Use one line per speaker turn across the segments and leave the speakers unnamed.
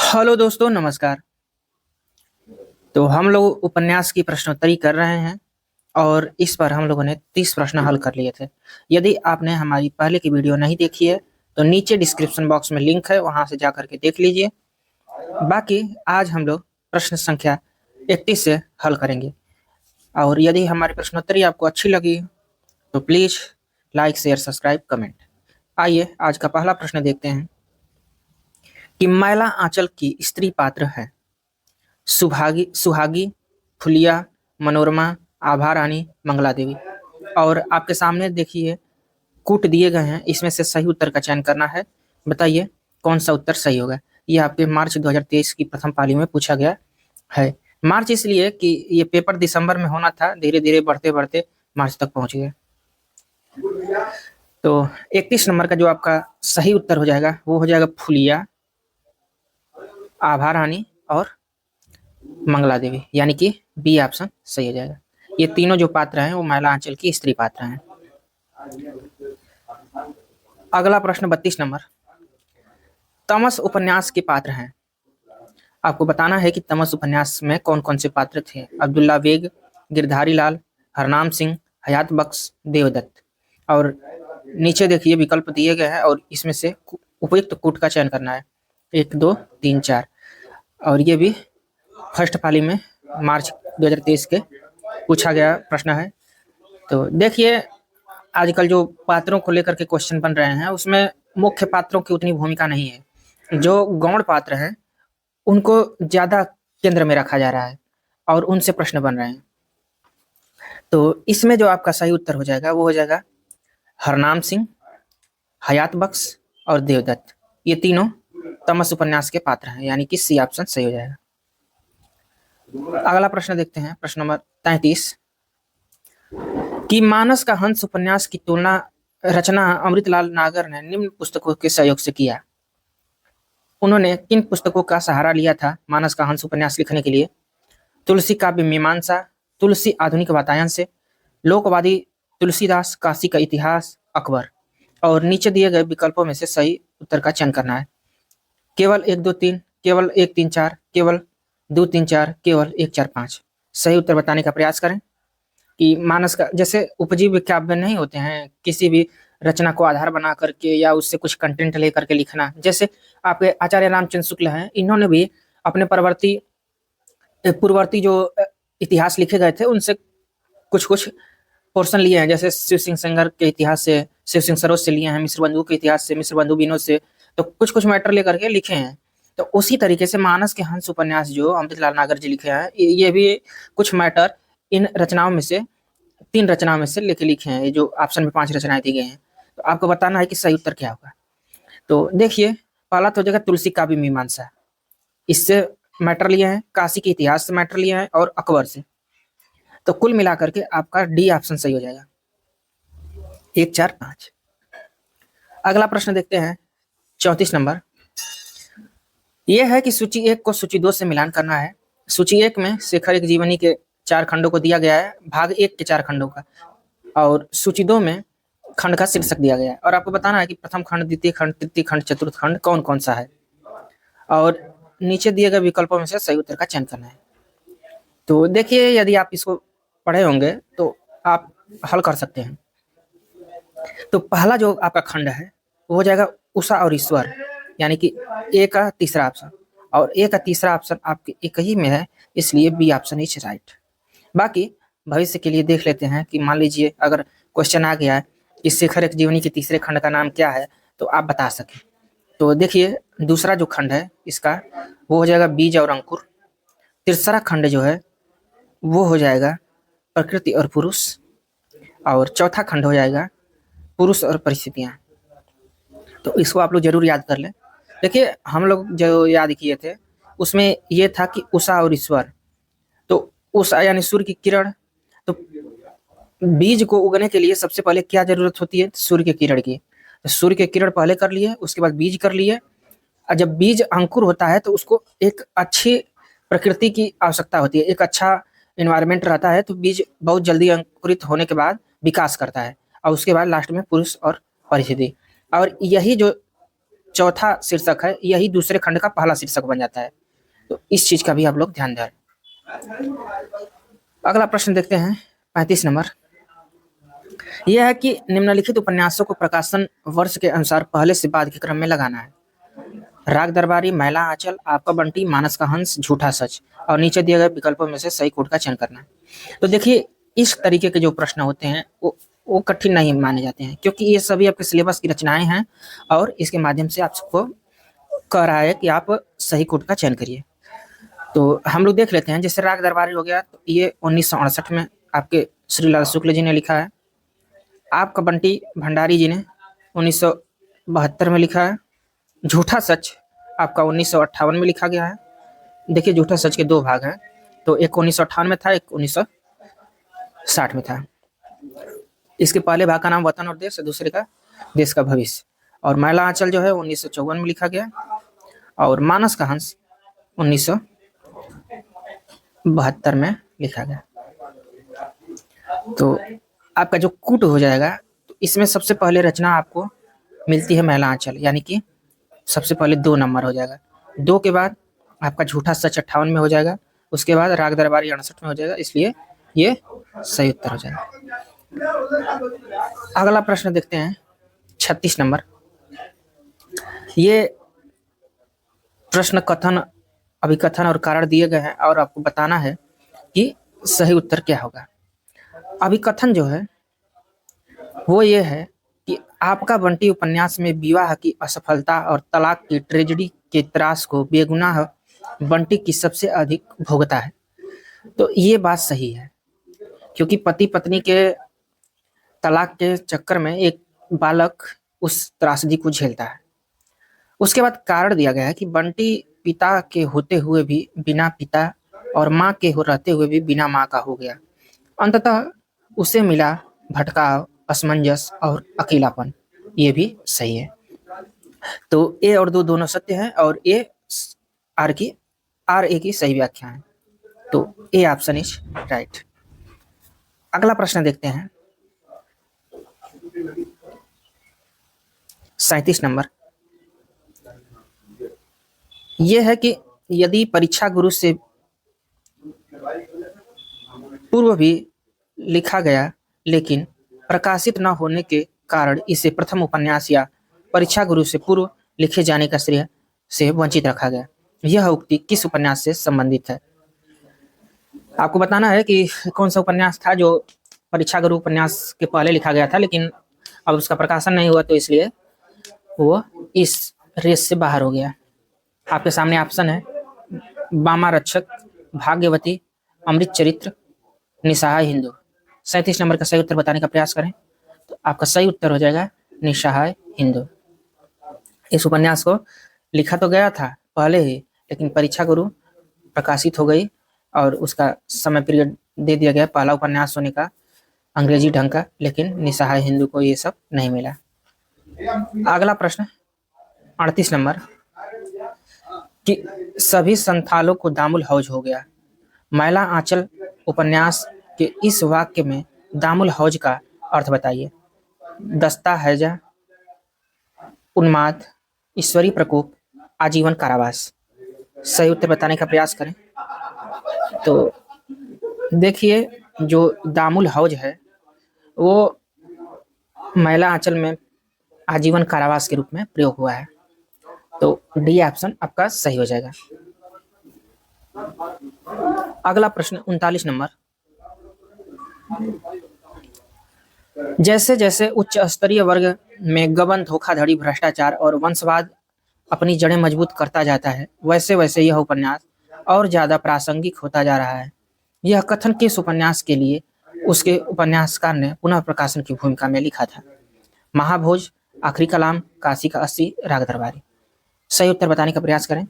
Hello दोस्तों, नमस्कार। तो हम लोग उपन्यास की प्रश्नोत्तरी कर रहे हैं और इस पर हम लोगों ने 30 प्रश्न हल कर लिए थे। यदि आपने हमारी पहले की वीडियो नहीं देखी है तो नीचे डिस्क्रिप्शन बॉक्स में लिंक है, वहां से जा करके देख लीजिए। बाकी आज हम लोग प्रश्न संख्या 31 से हल करेंगे। और यदि हमारी प्रश्नोत्तरी आपको अच्छी लगी तो please like, share, subscribe, comment. आइए आज का पहला प्रश्न देखते हैं कि मैला आंचल की स्त्री पात्र है। सुहागी, फुलिया, मनोरमा, आभा रानी, मंगला देवी। और आपके सामने देखिए कूट दिए गए हैं, इसमें से सही उत्तर का चयन करना है। बताइए कौन सा उत्तर सही होगा। ये आपके मार्च 2023 की प्रथम पाली में पूछा गया है। मार्च इसलिए कि ये पेपर दिसंबर में होना था, धीरे धीरे बढ़ते बढ़ते मार्च तक पहुंच गए। तो 31 नंबर का जो आपका सही उत्तर हो जाएगा वो हो जाएगा फुलिया, आभा रानी और मंगला देवी, यानी कि बी ऑप्शन सही हो जाएगा। ये तीनों जो पात्र हैं वो मैला आंचल की स्त्री पात्र हैं। अगला प्रश्न 32 नंबर, तमस उपन्यास के पात्र हैं। आपको बताना है कि तमस उपन्यास में कौन कौन से पात्र थे। अब्दुल्ला बेग, गिरधारी लाल, हरनाम सिंह, हयात बख्श, देवदत्त। और नीचे देखिए विकल्प दिए गए हैं और इसमें से उपयुक्त कूट का चयन करना है। 1, 2, 3, 4। और ये भी फर्स्ट पाली में मार्च 2023 के पूछा गया प्रश्न है। तो देखिए आजकल जो पात्रों को लेकर के क्वेश्चन बन रहे हैं उसमें मुख्य पात्रों की उतनी भूमिका नहीं है। जो गौण पात्र हैं उनको ज्यादा केंद्र में रखा जा रहा है और उनसे प्रश्न बन रहे हैं। तो इसमें जो आपका सही उत्तर हो जाएगा वो हो जाएगा हरनाम सिंह, हयात बख्श और देवदत्त। ये तीनों तमस उपन्यास के पात्र हैं, यानी कि सी ऑप्शन सही हो जाएगा। अगला प्रश्न देखते हैं, प्रश्न नंबर 33 कि मानस का हंस उपन्यास की तुलना रचना अमृतलाल नागर ने निम्न पुस्तकों के सहयोग से किया। उन्होंने किन पुस्तकों का सहारा लिया था मानस का हंस उपन्यास लिखने के लिए। तुलसी काव्य मीमांसा, तुलसी आधुनिक वातायन से, लोकवादी तुलसीदास, काशी का इतिहास, अकबर। और नीचे दिए गए विकल्पों में से सही उत्तर का चयन करना है। केवल 1, 2, 3, केवल 1, 3, 4, केवल 2, 3, 4, केवल 1, 4, 5। सही उत्तर बताने का प्रयास करें। कि मानस का जैसे उपजीव्य काव्य नहीं होते हैं, किसी भी रचना को आधार बना करके या उससे कुछ कंटेंट लेकर के लिखना। जैसे आपके आचार्य रामचंद्र शुक्ल हैं, इन्होंने भी अपने पूर्ववर्ती जो इतिहास लिखे गए थे उनसे कुछ कुछ पोर्शन लिए हैं। जैसे शिव सिंह सेंगर के इतिहास से, शिव सिंह सरोज से लिए हैं, मिश्र बंधु के इतिहास से, मिश्र बंधु विनोद से। तो कुछ कुछ मैटर लेकर के लिखे हैं। तो उसी तरीके से मानस के हंस उपन्यास जो अमृतलाल नागर जी लिखे हैं, ये भी कुछ मैटर इन रचनाओं में से 3 रचनाओं में से लेके लिखे हैं। ये जो ऑप्शन में 5 रचनाएं दी गई हैं, तो आपको बताना है कि सही उत्तर क्या होगा। तो देखिए पहला तो हो जाएगा तुलसी काव्य मीमांसा, इससे मैटर लिए हैं, काशी के इतिहास से मैटर लिए हैं और अकबर से। तो कुल मिलाकर के आपका डी ऑप्शन सही हो जाएगा, 1, 4, 5। अगला प्रश्न देखते हैं 34 नंबर। यह है कि सूची 1 को सूची 2 से मिलान करना है। सूची 1 में शेखर एक जीवनी के 4 खंडों को दिया गया है, भाग 1 के 4 खंडों का। और सूची 2 में खंड का शीर्षक दिया गया है और आपको बताना है कि प्रथम खंड, द्वितीय खंड, तृतीय खंड, चतुर्थ खंड कौन कौन सा है। और नीचे दिए गए विकल्पों में से सही उत्तर का चयन करना है। तो देखिए यदि आप इसको पढ़े होंगे तो आप हल कर सकते हैं। तो पहला जो आपका खंड है वो हो जाएगा उषा और ईश्वर, यानी कि ए का तीसरा ऑप्शन। और ए का तीसरा ऑप्शन आपके एक ही में है, इसलिए बी ऑप्शन इज राइट। बाकी भविष्य के लिए देख लेते हैं कि मान लीजिए अगर क्वेश्चन आ गया है कि शेखर एक जीवनी के तीसरे खंड का नाम क्या है, तो आप बता सकें। तो देखिए दूसरा जो खंड है इसका वो हो जाएगा बीज और अंकुर। तीसरा खंड जो है वो हो जाएगा प्रकृति और पुरुष। और चौथा खंड हो जाएगा पुरुष और परिस्थितियां। तो इसको आप लोग जरूर याद कर लें। देखिए हम लोग जो याद किए थे उसमें ये था कि उषा और ईश्वर। तो उषा यानी सूर्य की किरण। तो बीज को उगने के लिए सबसे पहले क्या जरूरत होती है, सूर्य की किरण की। तो सूर्य की किरण पहले कर लिए, उसके बाद बीज कर लिए। और जब बीज अंकुर होता है तो उसको एक अच्छी प्रकृति की आवश्यकता होती है, एक अच्छा इन्वायरमेंट रहता है, तो बीज बहुत जल्दी अंकुरित होने के बाद विकास करता है। और उसके बाद लास्ट में पुरुष और परिस्थिति। और यही जो चौथा शीर्षक है यही दूसरे खंड का पहला शीर्षक बन जाता है। तो इस चीज का भी आप लोग ध्यान दें। अगला प्रश्न देखते हैं 35 नंबर। यह है कि निम्नलिखित उपन्यासों को प्रकाशन वर्ष के अनुसार पहले से बाद के क्रम में लगाना है। राग दरबारी, मैला आंचल, आपका बंटी, मानस का हंस, झूठा सच, और नीचे दिए गए विकल्पों में से सही कोड का चयन करना है। तो देखिए इस तरीके के जो प्रश्न होते हैं वो कठिन नहीं माने जाते हैं, क्योंकि ये सभी आपके सिलेबस की रचनाएं हैं और इसके माध्यम से आपको कह रहा है कि आप सही कोड का चयन करिए। तो हम लोग देख लेते हैं। जैसे राग दरबारी हो गया, तो ये 1968 में आपके श्रीलाल शुक्ल जी ने लिखा है। आपका बंटी भंडारी जी ने 1972 में लिखा है। झूठा सच आपका 1958 में लिखा गया है। देखिए झूठा सच के दो भाग हैं, तो एक 1958 में था, एक 1960 में था। इसके पहले भाग का नाम वतन और देश, दूसरे का देश का भविष्य। और मैला आंचल जो है 1954 में लिखा गया, और मानस का हंस 1972 में लिखा गया। तो आपका जो कूट हो जाएगा, तो इसमें सबसे पहले रचना आपको मिलती है मैला आंचल, यानी कि सबसे पहले 2 नंबर हो जाएगा। 2 के बाद आपका झूठा सच 58 में हो जाएगा, उसके बाद राग दरबारी 68 में हो जाएगा, इसलिए ये सही उत्तर हो जाएगा। अगला प्रश्न देखते हैं 36 नंबर। ये प्रश्न कथन, अभिकथन और कारण दिए गए हैं और आपको बताना है कि सही उत्तर क्या होगा। अभिकथन जो है वो ये है कि आपका बंटी उपन्यास में विवाह की असफलता और तलाक की ट्रेजेडी के त्रास को बेगुनाह बंटी की सबसे अधिक भोगता है। तो ये बात सही है, क्योंकि पति पत्नी के तलाक के चक्कर में एक बालक उस त्रासदी को झेलता है। उसके बाद कारण दिया गया है कि बंटी पिता के होते हुए भी बिना पिता और माँ के रहते हुए भी बिना माँ का हो गया। अंततः उसे मिला भटकाव, असमंजस और अकेलापन। ये भी सही है। तो ए और दो दोनों सत्य हैं और आर ए की सही व्याख्या है। तो ए ऑप्शन इज राइट। अगला प्रश्न देखते हैं 37 नंबर। यह है कि यदि परीक्षा गुरु से पूर्व भी लिखा गया लेकिन प्रकाशित न होने के कारण इसे प्रथम उपन्यास या परीक्षा गुरु से पूर्व लिखे जाने का श्रेय से वंचित रखा गया, यह उक्ति किस उपन्यास से संबंधित है? आपको बताना है कि कौन सा उपन्यास था जो परीक्षा गुरु उपन्यास के पहले लिखा गया था, लेकिन अब उसका प्रकाशन नहीं हुआ, तो इसलिए वो इस रेस से बाहर हो गया। आपके सामने ऑप्शन है बामा रक्षक, भाग्यवती, अमृत चरित्र, निसहाय हिंदू। 37 नंबर का सही उत्तर बताने का प्रयास करें। तो आपका सही उत्तर हो जाएगा निसहाय हिंदू। इस उपन्यास को लिखा तो गया था पहले ही, लेकिन परीक्षा गुरु प्रकाशित हो गई और उसका समय पीरियड दे दिया गया पहला उपन्यास होने का, अंग्रेजी ढंग का, लेकिन निसहाय हिंदू को ये सब नहीं मिला। अगला प्रश्न 38 नंबर कि सभी संथालों को दामुल हौज हो गया। मैला आंचल उपन्यास के इस वाक्य में दामुल हौज का अर्थ बताइए। दस्ता हैजा, उन्माद, ईश्वरी प्रकोप, आजीवन कारावास। सही उत्तर बताने का प्रयास करें। तो देखिए जो दामुल हौज है वो मैला आंचल में आजीवन कारावास के रूप में प्रयोग हुआ है। तो डी ऑप्शन आपका सही हो जाएगा। अगला प्रश्न 39 नंबर। जैसे जैसे उच्च स्तरीय वर्ग में गबन, धोखाधड़ी, भ्रष्टाचार और वंशवाद अपनी जड़ें मजबूत करता जाता है, वैसे वैसे यह उपन्यास और ज्यादा प्रासंगिक होता जा रहा है। यह कथन किस उपन्यास के लिए उसके उपन्यासकार ने पुनः प्रकाशन की भूमिका में लिखा था? महाभोज, आखिरी कलाम, काशी का 80, राग दरबारी। सही उत्तर बताने का प्रयास करें।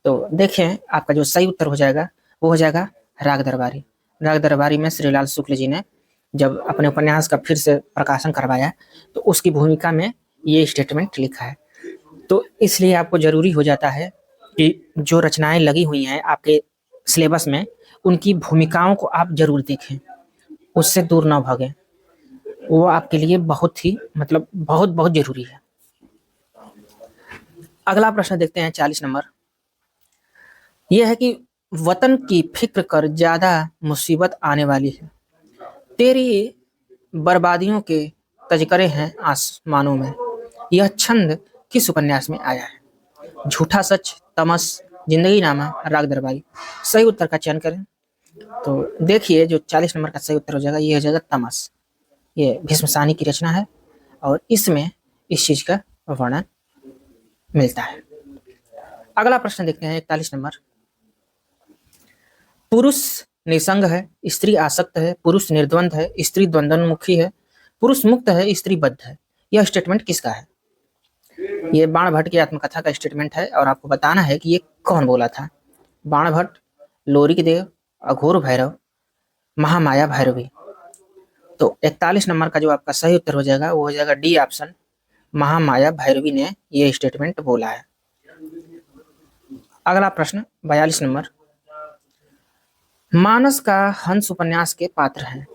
तो देखें आपका जो सही उत्तर हो जाएगा वो हो जाएगा राग दरबारी। राग दरबारी में श्रीलाल शुक्ल जी ने जब अपने उपन्यास का फिर से प्रकाशन करवाया तो उसकी भूमिका में ये स्टेटमेंट लिखा है। तो इसलिए आपको जरूरी हो जाता है कि जो रचनाएं लगी हुई हैं आपके सिलेबस में, उनकी भूमिकाओं को आप जरूर देखें, उससे दूर ना भागें। वो आपके लिए बहुत ही बहुत बहुत जरूरी है। अगला प्रश्न देखते हैं 40 नंबर। यह है कि वतन की फिक्र कर ज्यादा मुसीबत आने वाली है, तेरी बर्बादियों के तज़किरे हैं आसमानों में। यह छंद किस उपन्यास में आया है? झूठा सच, तमस, जिंदगी नामा, राग दरबारी। सही उत्तर का चयन करें। तो देखिए जो 40 नंबर का सही उत्तर हो जाएगा ये हो जाएगा तमस। ये भीष्म साहनी की रचना है और इसमें इस चीज का वर्णन मिलता है। अगला प्रश्न देखते हैं 41 नंबर। पुरुष निसंग है, स्त्री आसक्त है, पुरुष निर्द्वंद है, स्त्री द्वंद्वोन्मुखी है, पुरुष मुक्त है, स्त्री बद्ध है। यह स्टेटमेंट किसका है? ये बाणभट्ट की आत्मकथा का स्टेटमेंट है और आपको बताना है कि ये कौन बोला था। बाणभट्ट, लोरिक देव, अघोर भैरव, महामाया भैरवी। तो 41 नंबर का जो आपका सही उत्तर हो जाएगा वो हो जाएगा डी ऑप्शन, महामाया भैरवी ने ये स्टेटमेंट बोला है। अगला प्रश्न 42 नंबर। मानस का हंस उपन्यास के पात्र हैं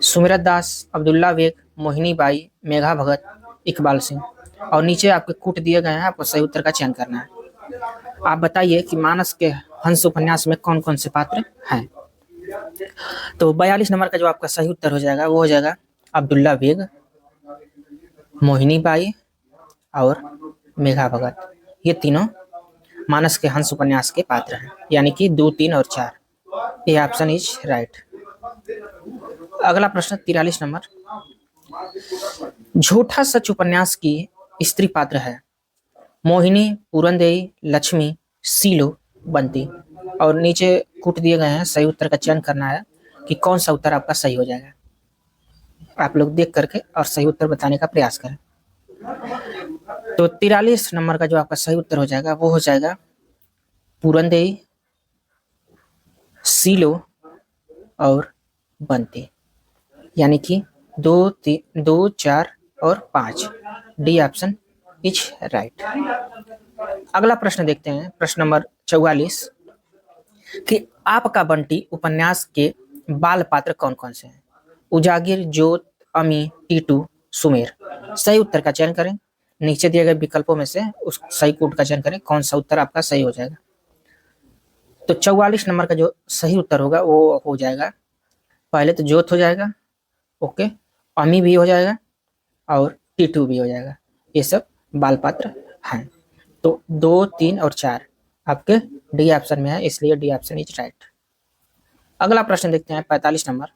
सुमिरत दास, अब्दुल्ला बेग, मोहिनी बाई, मेघा भगत, इकबाल सिंह। और नीचे आपके कूट दिए गए हैं, आपको सही उत्तर का चयन करना है। आप बताइए कि मानस के हंस उपन्यास में कौन कौन से पात्र हैं। तो 42 नंबर का जो आपका सही उत्तर हो जाएगा वो हो जाएगा अब्दुल्ला बेग, मोहिनी बाई और मेघा भगत। ये तीनों मानस के हंस उपन्यास के पात्र हैं, यानी कि 2, 3 और 4। ये ऑप्शन इज राइट। अगला प्रश्न 43 नंबर। झूठा सच उपन्यास की स्त्री पात्र है मोहिनी, पूरनदेवी, लक्ष्मी, सीलो, बंती। और नीचे कूट दिए गए हैं, सही उत्तर का चयन करना है कि कौन सा उत्तर आपका सही हो जाएगा। आप लोग देख करके और सही उत्तर बताने का प्रयास करें। तो 43 नंबर का जो आपका सही उत्तर हो जाएगा वो हो जाएगा पूरनदेवी, सीलो और बंती, यानी कि 2, 3, 2, 4 और 5। D option is right. अगला प्रश्न देखते हैं, प्रश्न नंबर 44 कि आपका बंटी उपन्यास के बाल पात्र कौन कौन से हैं? उजागिर, जोत, अमी, टीटू, सुमेर। सही उत्तर का चयन करें। नीचे दिए गए विकल्पों में से उस सही कोड का चयन करें, कौन सा उत्तर आपका सही हो जाएगा। तो 44 नंबर का जो सही उत्तर होगा वो हो जाएगा, पहले तो जोत हो जाएगा, ओके, अमी भी हो जाएगा और टीटू भी हो जाएगा। ये सब बाल पात्र हैं। तो 2, 3 और 4 आपके डी ऑप्शन में है, इसलिए डी ऑप्शन इज राइट। अगला प्रश्न देखते हैं 45 नंबर।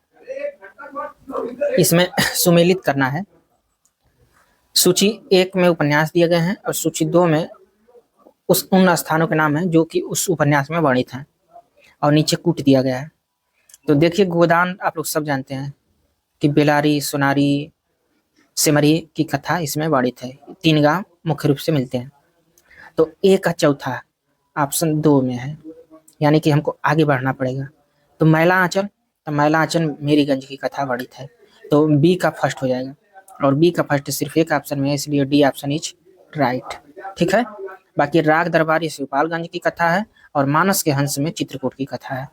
इसमें सुमेलित करना है। सूची 1 में उपन्यास दिए गए हैं और सूची 2 में उन स्थानों के नाम हैं जो कि उस उपन्यास में वर्णित हैं और नीचे कूट दिया गया है। तो देखिए गोदान आप लोग सब जानते हैं कि बेलारी, सोनारी, सिमरी की कथा इसमें वर्णित है। 3 गांव मुख्य रूप से मिलते हैं। तो ए का चौथा ऑप्शन 2 में है, यानी कि हमको आगे बढ़ना पड़ेगा। तो मैला आंचल, तो मैला आंचल मेरीगंज की कथा वर्णित है, तो बी का फर्स्ट हो जाएगा और बी का फर्स्ट सिर्फ एक ऑप्शन में है, इसलिए डी ऑप्शन इज राइट। ठीक है, बाकी राग दरबारी शिवपालगंज की कथा है और मानस के हंस में चित्रकूट की कथा है,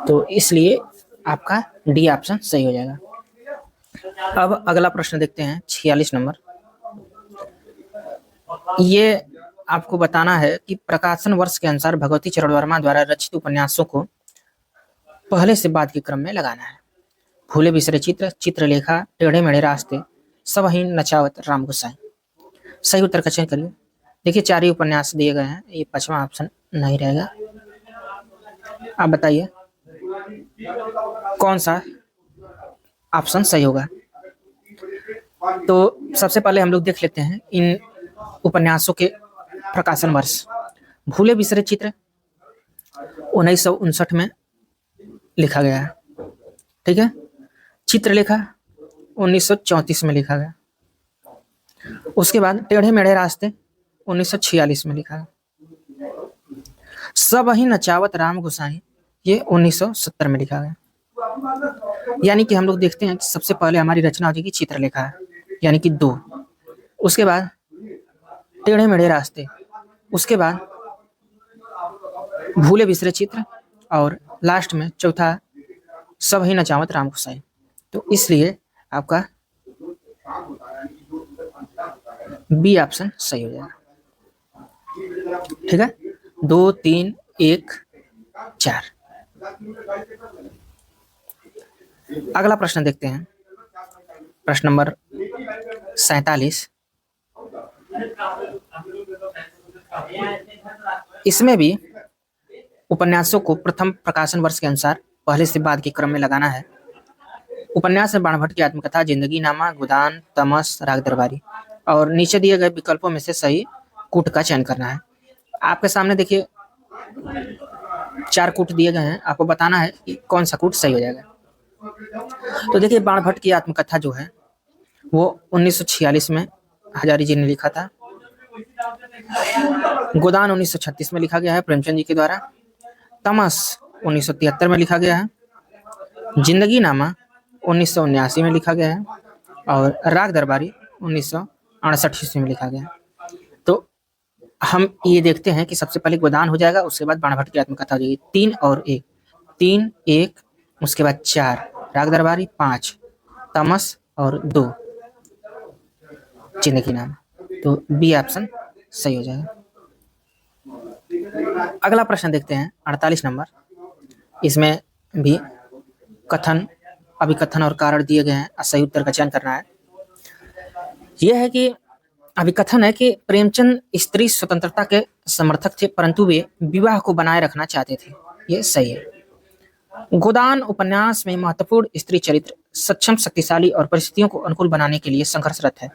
तो इसलिए आपका डी ऑप्शन सही हो जाएगा। अब अगला प्रश्न देखते हैं 46 नंबर। ये आपको बताना है कि प्रकाशन वर्ष के अनुसार भगवती चरण वर्मा द्वारा रचित उपन्यासों को पहले से बाद के क्रम में लगाना है। भूले बिसरे चित्र, चित्रलेखा, टेढ़े मेढ़े रास्ते, सबहीन, नचावत, राम गोसाई। सही उत्तर का चयन करिए। देखिए 4 ही उपन्यास दिए गए हैं, ये 5वां ऑप्शन नहीं रहेगा। आप बताइए कौन सा ऑप्शन सही होगा। तो सबसे पहले हम लोग देख लेते हैं इन उपन्यासों के प्रकाशन वर्ष। भूले बिसरे चित्र 1959 में लिखा गया है, ठीक है। चित्रलेखा 1934 में लिखा गया। उसके बाद टेढ़े मेढ़े रास्ते 1946 में लिखा गया। सब ही नचावत राम गोसाई ये 1970 में लिखा गया। यानी कि हम लोग देखते हैं कि सबसे पहले हमारी रचना हो जाएगी चित्रलेखा है, यानी कि 2। उसके बाद टेढ़े मेढ़े रास्ते, उसके बाद भूले बिसरे चित्र और लास्ट में चौथा सब ही नचावत राम गोसाई। तो इसलिए आपका बी ऑप्शन सही हो जाएगा। ठीक है, 2 3 1 4। अगला प्रश्न देखते हैं, प्रश्न नंबर 47। इसमें भी उपन्यासों को प्रथम प्रकाशन वर्ष के अनुसार पहले से बाद के क्रम में लगाना है। उपन्यास है बाणभट्ट की आत्मकथा, जिंदगी नामा, गोदान, तमस, राग दरबारी। और नीचे दिए गए विकल्पों में से सही कूट का चयन करना है। आपके सामने देखिए 4 कूट दिए गए हैं, आपको बताना है कि कौन सा कूट सही हो जाएगा। तो देखिए बाणभट्ट की आत्मकथा जो है वो 1946 में हजारी जी ने लिखा था। गोदान 1936 में लिखा गया है प्रेमचंद जी के द्वारा। तमस 1973 में लिखा गया है। जिंदगी नामा 1979 में लिखा गया है। और राग दरबारी 1968 में लिखा गया है। तो हम ये देखते हैं कि सबसे पहले गोदान हो जाएगा, उसके बाद बाणभट्ट की आत्मकथा हो जाएगी। 3 और 1, 3 1, उसके बाद 4 राग दरबारी, 5 तमस और 2 जिंदगी नामा। तो बी ऑप्शन सही हो जाएगा। अगला प्रश्न देखते हैं 48 नंबर। इसमें भी कथन, अभिकथन और कारण दिए गए हैं, सही उत्तर का चयन करना है। यह है कि अभिकथन है कि प्रेमचंद स्त्री स्वतंत्रता के समर्थक थे, परंतु वे विवाह को बनाए रखना चाहते थे। ये सही है। गोदान उपन्यास में महत्वपूर्ण स्त्री चरित्र सक्षम, शक्तिशाली और परिस्थितियों को अनुकूल बनाने के लिए संघर्षरत है।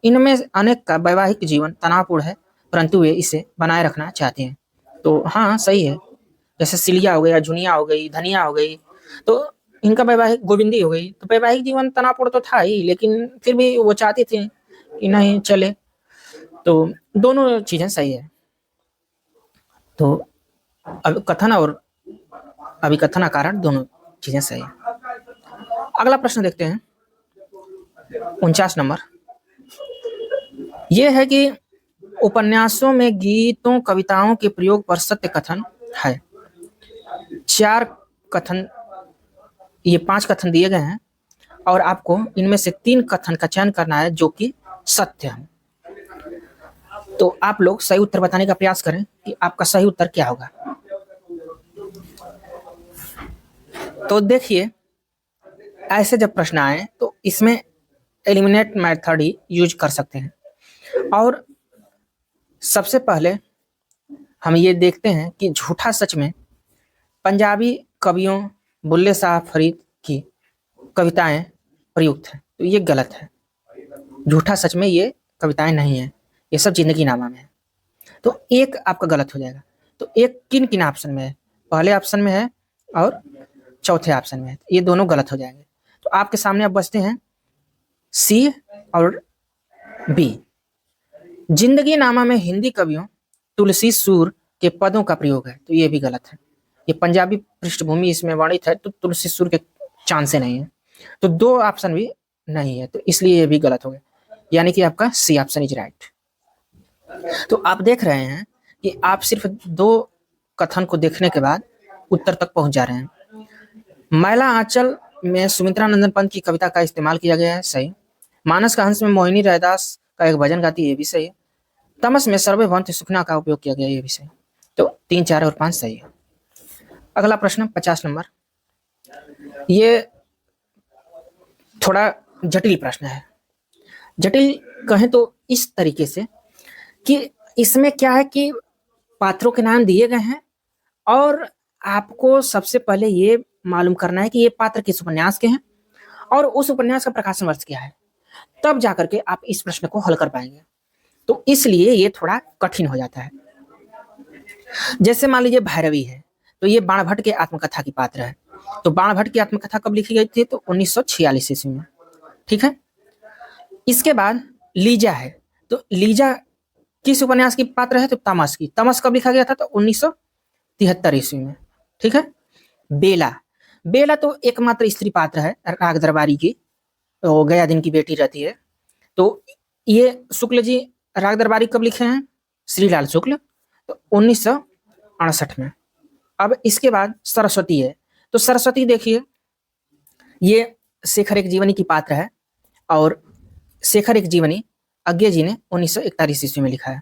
इनमें अनेक का वैवाहिक जीवन तनावपूर्ण है, परंतु वे इसे बनाए रखना चाहते हैं। तो हाँ सही है। जैसे सिलिया हो गया, जुनिया हो गई, धनिया हो गई, तो इनका वैवाहिक, गोविंदी हो गई, तो वैवाहिक जीवन तनावपूर्ण तो था ही, लेकिन फिर भी वो चाहते थे कि नहीं चले। तो दोनों चीजें सही है। तो अब कथन और अभिकथन कारण दोनों चीजें सही है। अगला प्रश्न देखते हैं 49 नंबर। यह है कि उपन्यासों में गीतों, कविताओं के प्रयोग पर सत्य कथन है। 4 कथन, ये 5 कथन दिए गए हैं और आपको इनमें से 3 कथन का चयन करना है जो कि सत्य है। तो आप लोग सही उत्तर बताने का प्रयास करें कि आपका सही उत्तर क्या होगा। तो देखिए ऐसे जब प्रश्न आए तो इसमें एलिमिनेट मेथड ही यूज कर सकते हैं। और सबसे पहले हम ये देखते हैं कि झूठा सच में पंजाबी कवियों बुल्ले शाह फरीद की कविताएं प्रयुक्त हैं, तो ये गलत है। झूठा सच में ये कविताएं नहीं है, ये सब जिंदगी नामा में है। तो एक आपका गलत हो जाएगा। तो एक किन किन ऑप्शन में है, पहले ऑप्शन में है और चौथे ऑप्शन में है, ये दोनों गलत हो जाएंगे। तो आपके सामने अब बचते हैं सी और बी। जिंदगी नामा में हिंदी कवियों तुलसी सूर के पदों का प्रयोग है, तो ये भी गलत है। ये पंजाबी पृष्ठभूमि इसमें वर्णित है, तो तुलसी सूर के चांस से नहीं है। तो 2 ऑप्शन भी नहीं है, तो इसलिए ये भी गलत हो गया, यानी कि आपका सी ऑप्शन इज राइट। तो आप देख रहे हैं कि आप सिर्फ 2 कथन को देखने के बाद उत्तर तक पहुंच जा रहे हैं। मैला आंचल में सुमित्रा नंदन पंत की कविता का इस्तेमाल किया गया है, सही। मानस का हंस में मोहिनी रैदास का एक भजन गाती है, ये भी सही है। तमस में सर्वभौंत सुखना का उपयोग किया गया, ये भी सही। तो 3 4 और 5 सही है। अगला प्रश्न 50 नंबर। ये थोड़ा जटिल प्रश्न है। जटिल कहें तो इस तरीके से कि इसमें क्या है कि पात्रों के नाम दिए गए हैं और आपको सबसे पहले ये मालूम करना है कि ये पात्र किस उपन्यास के हैं और उस उपन्यास का प्रकाशन वर्ष क्या है, तब जाकर के आप इस प्रश्न को हल कर पाएंगे। तो इसलिए ये थोड़ा कठिन हो जाता है। जैसे मान लीजिए भैरवी है, तो ये बाणभट्ट के आत्मकथा की पात्र है। तो बाणभट्ट की आत्मकथा कब लिखी गई थी, तो 1946 ईस्वी में, ठीक है। इसके बाद लीजा है, तो लीजा किस उपन्यास की पात्र है, तो तमस की। तमस कब लिखा गया था, तो 1973 ईस्वी में, ठीक है। बेला, बेला तो एकमात्र स्त्री पात्र है राग दरबारी की, तो गया दिन की बेटी रहती है। तो ये शुक्ल जी राग दरबारी कब लिखे हैं, श्रीलाल शुक्ल, तो 1968 में। अब इसके बाद सरस्वती है, तो सरस्वती देखिए ये शेखर एक जीवनी की पात्र है और शेखर एक जीवनी अज्ञे जी ने 1941 ईस्वी में लिखा है।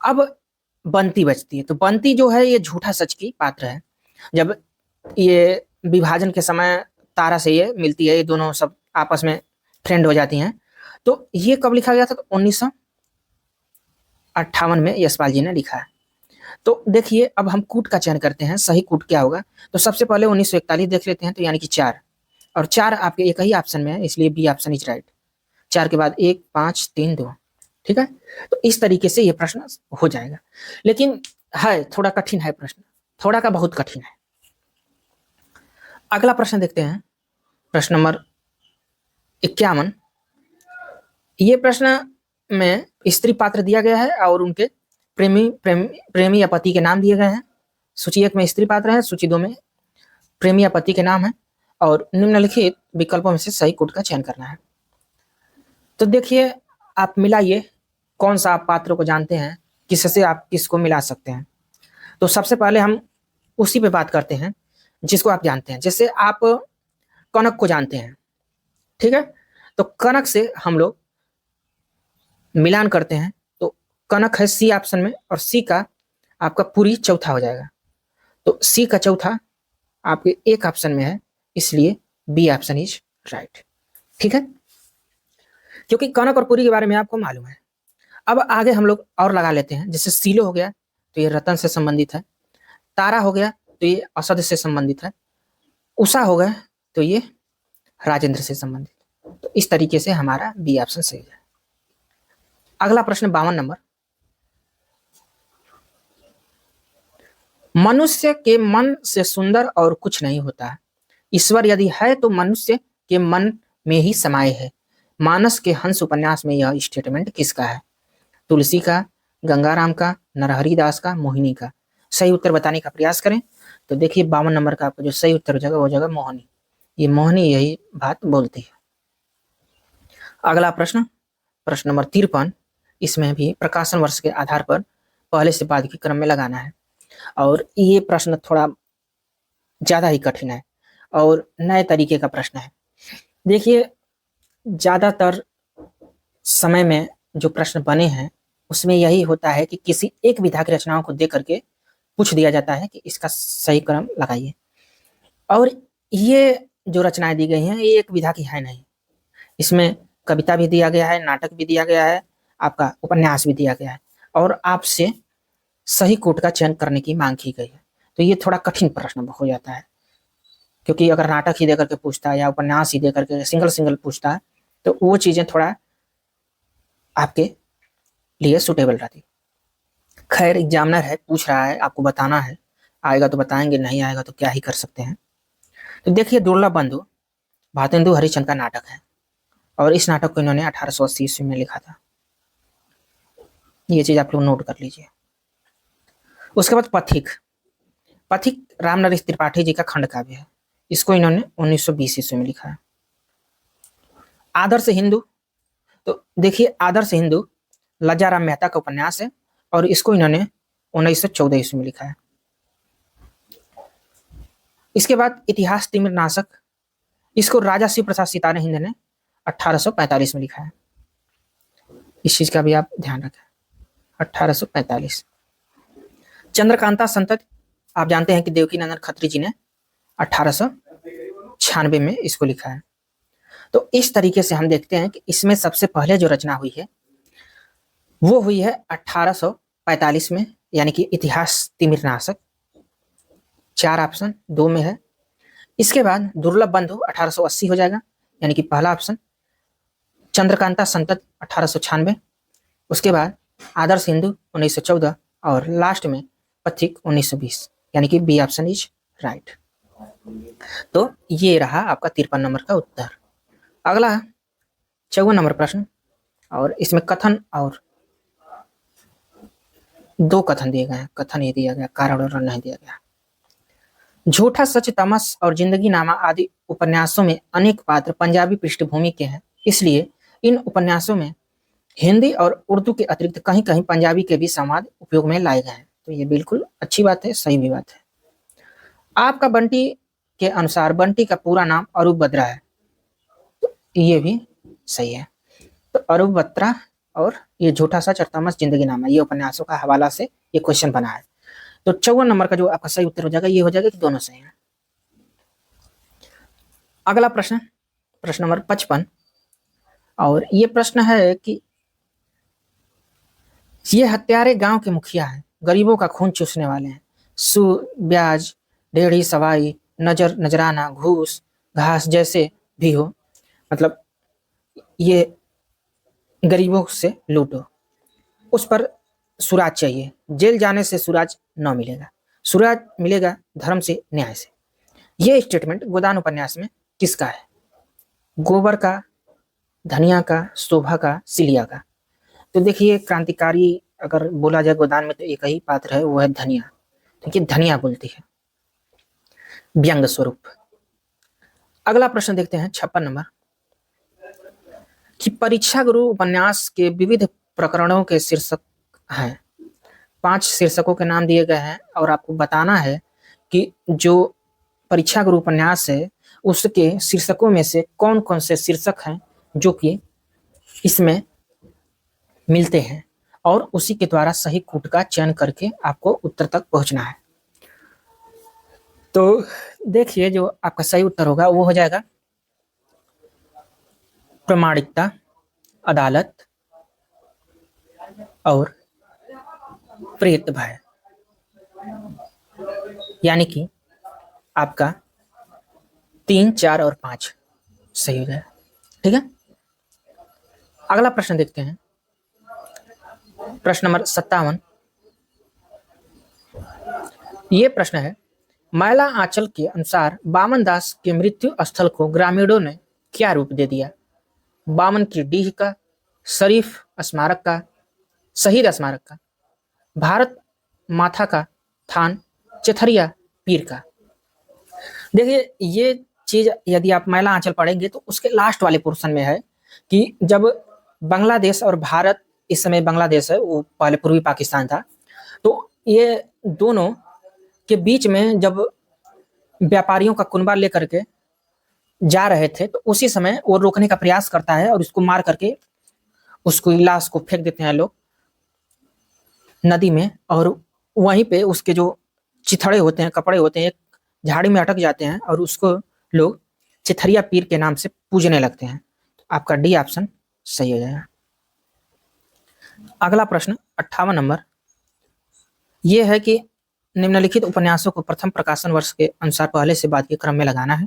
अब बंती बचती है, तो बंती जो है ये झूठा सच की पात्र है। जब ये विभाजन के समय तारा से ये मिलती है, ये दोनों सब आपस में फ्रेंड हो जाती हैं। तो ये कब लिखा गया था? तो 1958 में यशपाल जी ने लिखा है। तो देखिए अब हम कूट का चयन करते हैं, सही कूट क्या होगा। तो सबसे पहले 1941 देख लेते हैं, तो यानी कि 4, और 4 आपके एक ही ऑप्शन में है, इसलिए बी ऑप्शन इज राइट। 4 के बाद 1, 5, 3, 2। ठीक है, तो इस तरीके से ये प्रश्न हो जाएगा। लेकिन है थोड़ा कठिन है प्रश्न, थोड़ा का बहुत कठिन है। अगला प्रश्न देखते हैं, प्रश्न नंबर 51। ये प्रश्न में स्त्री पात्र दिया गया है और उनके प्रेमी या पति के नाम दिए गए हैं। सूची 1 में स्त्री पात्र है, सूची 2 में प्रेमी या पति के नाम है, और निम्नलिखित विकल्पों में से सही कूट का चयन करना है। तो देखिए आप मिलाइए, कौन सा आप पात्रों को जानते हैं, किससे आप किसको मिला सकते हैं। तो सबसे पहले हम उसी पे बात करते हैं जिसको आप जानते हैं। जैसे आप कनक को जानते हैं, ठीक है, तो कनक से हम लोग मिलान करते हैं, तो कनक है सी ऑप्शन में, और सी का आपका पूरी चौथा हो जाएगा। तो सी का चौथा आपके एक ऑप्शन में है, इसलिए बी ऑप्शन इज राइट। ठीक है, क्योंकि कनक और पुरी के बारे में आपको मालूम है। अब आगे हम लोग और लगा लेते हैं, जैसे सीलो हो गया तो ये रतन से संबंधित है, तारा हो गया तो ये असद से संबंधित है, उषा हो गया तो ये राजेंद्र से संबंधित। तो इस तरीके से हमारा बी ऑप्शन सही है। अगला प्रश्न 52 नंबर, मनुष्य के मन से सुंदर और कुछ नहीं होता, ईश्वर यदि है तो मनुष्य के मन में ही समाये है। मानस के हंस उपन्यास में यह स्टेटमेंट किसका है? तुलसी का, गंगाराम का, नरहरि दास का, मोहिनी का। सही उत्तर बताने का प्रयास करें। तो देखिए 52 नंबर का आपका जो सही उत्तर हो जाएगा वो जगह मोहिनी। ये मोहिनी यही बात बोलती है। अगला प्रश्न, प्रश्न नंबर 53। इसमें भी प्रकाशन वर्ष के आधार पर पहले से बाद के क्रम में लगाना है, और ये प्रश्न थोड़ा ज्यादा ही कठिन है और नए तरीके का प्रश्न है। देखिए ज्यादातर समय में जो प्रश्न बने हैं उसमें यही होता है कि किसी एक विधा की रचनाओं को देख करके पूछ दिया जाता है कि इसका सही क्रम लगाइए, और ये जो रचनाएं दी गई हैं ये एक विधा की है नहीं। इसमें कविता भी दिया गया है, नाटक भी दिया गया है, आपका उपन्यास भी दिया गया है, और आपसे सही कोट का चयन करने की मांग की गई है। तो ये थोड़ा कठिन प्रश्न हो जाता है, क्योंकि अगर नाटक ही देकर के पूछता है या उपन्यास ही देकर के सिंगल सिंगल पूछता है तो वो चीजें थोड़ा आपके लिए सुटेबल रहती। खैर एग्जामिनर है, पूछ रहा है, आपको बताना है, आएगा तो बताएंगे, नहीं आएगा तो क्या ही कर सकते हैं। तो देखिए दुर्लभ बंधु भारतेंदु हरिश्चंद्र का नाटक है, और इस नाटक को इन्होंने 1880 ईस्वी में लिखा था। ये चीज आप लोग नोट कर लीजिए। उसके बाद पथिक, पथिक रामनरेश त्रिपाठी जी का खंड काव्य है, इसको इन्होंने 1920 ईस्वी में लिखा है। आदर्श हिंदू, तो देखिए आदर्श हिंदू लज्जाराम मेहता का उपन्यास है, और इसको इन्होंने 1914 ईस्वी में लिखा है। इसके बाद इतिहास तिमिर नाशक, इसको राजा शिव प्रसाद सितारे हिंद ने 1845 में लिखा है। इस चीज का भी आप ध्यान रखें, 1845। चंद्रकांता संतत, आप जानते हैं कि देवकी नंदन खत्री जी ने 1896 में इसको लिखा है। तो इस तरीके से हम देखते हैं कि इसमें सबसे पहले जो रचना हुई है वो हुई है 1845 में, यानी कि इतिहास तिमिर नाशक। 4 ऑप्शन 2 में है। इसके बाद दुर्लभ बंधु 1880 हो जाएगा, यानी कि पहला ऑप्शन। चंद्रकांता संतत 1896, उसके बाद आदर्श हिंदू 1914, और लास्ट में पथिक 1920, यानी कि बी ऑप्शन इज राइट। तो ये रहा आपका 53 नंबर का उत्तर। अगला 54 नंबर प्रश्न, और इसमें कथन और 2 कथन दिए गए हैं। कथन ये दिया गया, कारण और नहीं दिया गया। झूठा सच, तमस और जिंदगी नामा आदि उपन्यासों में अनेक पात्र पंजाबी पृष्ठभूमि के हैं, इसलिए इन उपन्यासों में हिंदी और उर्दू के अतिरिक्त कहीं कहीं पंजाबी के भी संवाद उपयोग में लाए गए हैं। तो ये बिल्कुल अच्छी बात है, सही भी बात है। आपका बंटी के अनुसार बंटी का पूरा नाम अरूप बत्रा है, तो ये भी सही है। तो अरूप बत्रा और ये झूठा सच और तमस जिंदगी नामा, ये उपन्यासों का हवाला से ये क्वेश्चन बना है। तो 54 नंबर का जो आपका सही उत्तर हो जाएगा ये हो जाएगा कि दोनों सही हैं। अगला प्रश्न, प्रश्न नंबर 55, और ये प्रश्न है कि ये हत्यारे गांव के मुखिया हैं, गरीबों का खून चूसने वाले हैं, सू ब्याज डेढ़ी सवाई नजर नजराना घूस घास जैसे भी हो, मतलब ये गरीबों से लूटो, उस पर सुराज चाहिए, जेल जाने से सुराज न मिलेगा, सुराज मिलेगा धर्म से न्याय से। ये स्टेटमेंट गोदान उपन्यास में किसका है? गोबर का, धनिया का, शोभा का, सिलिया का? तो देखिए क्रांतिकारी अगर बोला जाए गोदान में तो एक ही पात्र है, वो है धनिया। देखिए धनिया बोलती है व्यंग स्वरूप। अगला प्रश्न देखते हैं 56 नंबर कि परीक्षा गुरु उपन्यास के विविध प्रकरणों के शीर्षक हैं। 5 शीर्षकों के नाम दिए गए हैं और आपको बताना है कि जो परीक्षा गुरु उपन्यास है उसके शीर्षकों में से कौन कौन से शीर्षक हैं जो कि इसमें मिलते हैं, और उसी के द्वारा सही कूट का चयन करके आपको उत्तर तक पहुंचना है। तो देखिए जो आपका सही उत्तर होगा वो हो जाएगा प्रामाणिकता, अदालत और प्रेत भय, यानी कि आपका 3, 4 और 5 सही हो जाएगा। ठीक है, अगला प्रश्न देखते हैं, प्रश्न नंबर 57। ये प्रश्न है, मैला आंचल के अनुसार बामन दास के मृत्यु स्थल को ग्रामीणों ने क्या रूप दे दिया? बामन की डीह का, शरीफ स्मारक का, शहीद स्मारक का, भारत माथा का थान, चथरिया पीर का? देखिए ये चीज यदि आप मैला आंचल पढ़ेंगे तो उसके लास्ट वाले पोर्शन में है कि जब बांग्लादेश और भारत, इस समय बांग्लादेश है वो पहले पूर्वी पाकिस्तान था, तो ये दोनों के बीच में जब व्यापारियों का कुनबा लेकर के जा रहे थे तो उसी समय वो रोकने का प्रयास करता है और उसको मार करके उसको लाश को फेंक देते हैं लोग नदी में, और वहीं पे उसके जो चिथड़े होते हैं, कपड़े होते हैं, एक झाड़ी में अटक जाते हैं और उसको लोग चिथरिया पीर के नाम से पूजने लगते हैं। तो आपका डी ऑप्शन सही हो जाएगा। अगला प्रश्न 58 नंबर, यह है कि निम्नलिखित उपन्यासों को प्रथम प्रकाशन वर्ष के अनुसार पहले से बाद के क्रम में लगाना है।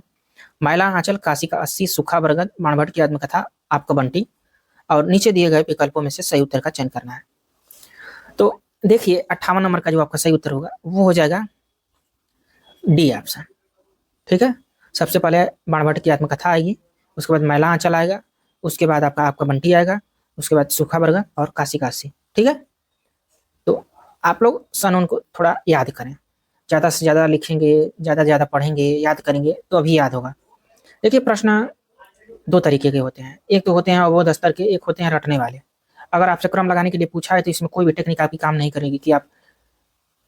मैला आंचल, काशी का 80, सूखा बरगद, बाणभट्ट की आत्मकथा, आपका बंटी, और नीचे दिए गए विकल्पों में से सही उत्तर का चयन करना है। तो देखिए 58 नंबर का जो आपका सही उत्तर होगा वो हो जाएगा डी ऑप्शन। ठीक है, सबसे पहले बाणभट्ट की आत्मकथा आएगी, उसके बाद मैला आंचल आएगा, उसके बाद आपका बंटी आएगा, उसके बाद सूखा बरगद और काशी काशी। ठीक है, तो आप लोग सन उनको थोड़ा याद करें, ज़्यादा से ज़्यादा लिखेंगे, ज़्यादा से ज़्यादा पढ़ेंगे, याद करेंगे तो अभी याद होगा। देखिए प्रश्न 2 तरीके के होते हैं, एक तो होते हैं अवबोध स्तर के, एक होते हैं रटने वाले। अगर आपसे क्रम लगाने के लिए पूछा है तो इसमें कोई भी टेक्निक आपकी काम नहीं करेगी कि आप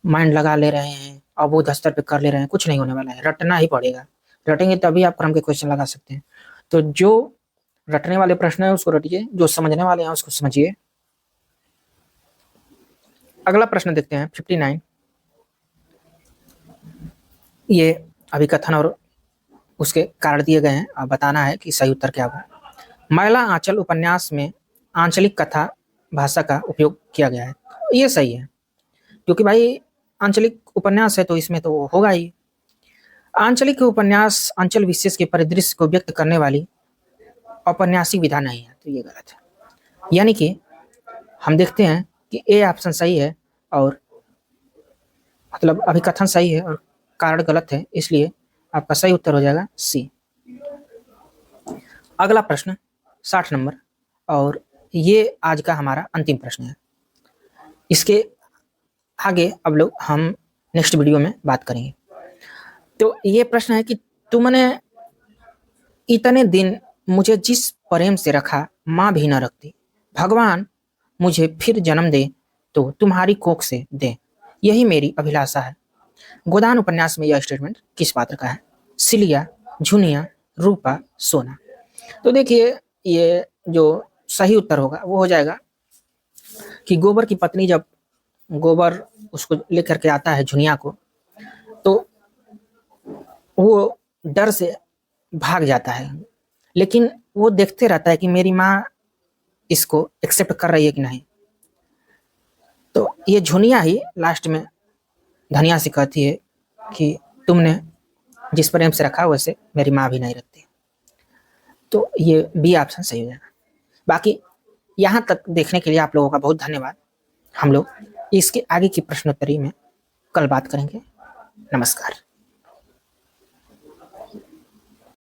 माइंड लगा ले रहे हैं, अवबोध स्तर पे कर ले रहे हैं, कुछ नहीं होने वाला है, रटना ही पड़ेगा। रटेंगे तभी आप क्रम के क्वेश्चन लगा सकते हैं। तो जो रटने वाले प्रश्न है उसको रटिए, जो समझने वाले हैं उसको समझिए। अगला प्रश्न देखते हैं 59। ये अभिकथन और उसके कारण दिए गए हैं, अब बताना है कि सही उत्तर क्या होगा। मैला आंचल उपन्यास में आंचलिक कथा भाषा का उपयोग किया गया है, ये सही है क्योंकि भाई आंचलिक उपन्यास है तो इसमें तो होगा ही। आंचलिक उपन्यास अंचल विशेष के परिदृश्य को व्यक्त करने वाली औपन्यासिक विधा नहीं है, तो ये गलत है। यानी कि हम देखते हैं कि ए ऑप्शन सही है और मतलब अभिकथन सही है और कारण गलत है, इसलिए आपका सही उत्तर हो जाएगा सी। अगला प्रश्न 60 नंबर, और ये आज का हमारा अंतिम प्रश्न है। इसके आगे अब लोग हम नेक्स्ट वीडियो में बात करेंगे। तो ये प्रश्न है कि तुमने इतने दिन मुझे जिस प्रेम से रखा माँ भी न रखती, भगवान मुझे फिर जन्म दे तो तुम्हारी कोख से दे, यही मेरी अभिलाषा है। गोदान उपन्यास में यह स्टेटमेंट किस पात्र का है? सिलिया, झुनिया, रूपा, सोना। तो देखिए ये जो सही उत्तर होगा वो हो जाएगा कि गोबर की पत्नी जब गोबर उसको लेकर के आता है झुनिया को, तो वो डर से भाग जाता है, लेकिन वो देखते रहता है कि मेरी माँ इसको एक्सेप्ट कर रही है कि नहीं। तो ये झुनिया ही लास्ट में धनिया से कहती है कि तुमने जिस प्रेम से रखा वैसे मेरी माँ भी नहीं रखती। तो ये बी ऑप्शन सही हो जाएगा। बाकी यहाँ तक देखने के लिए आप लोगों का बहुत धन्यवाद। हम लोग इसके आगे की प्रश्नोत्तरी में कल बात करेंगे। नमस्कार।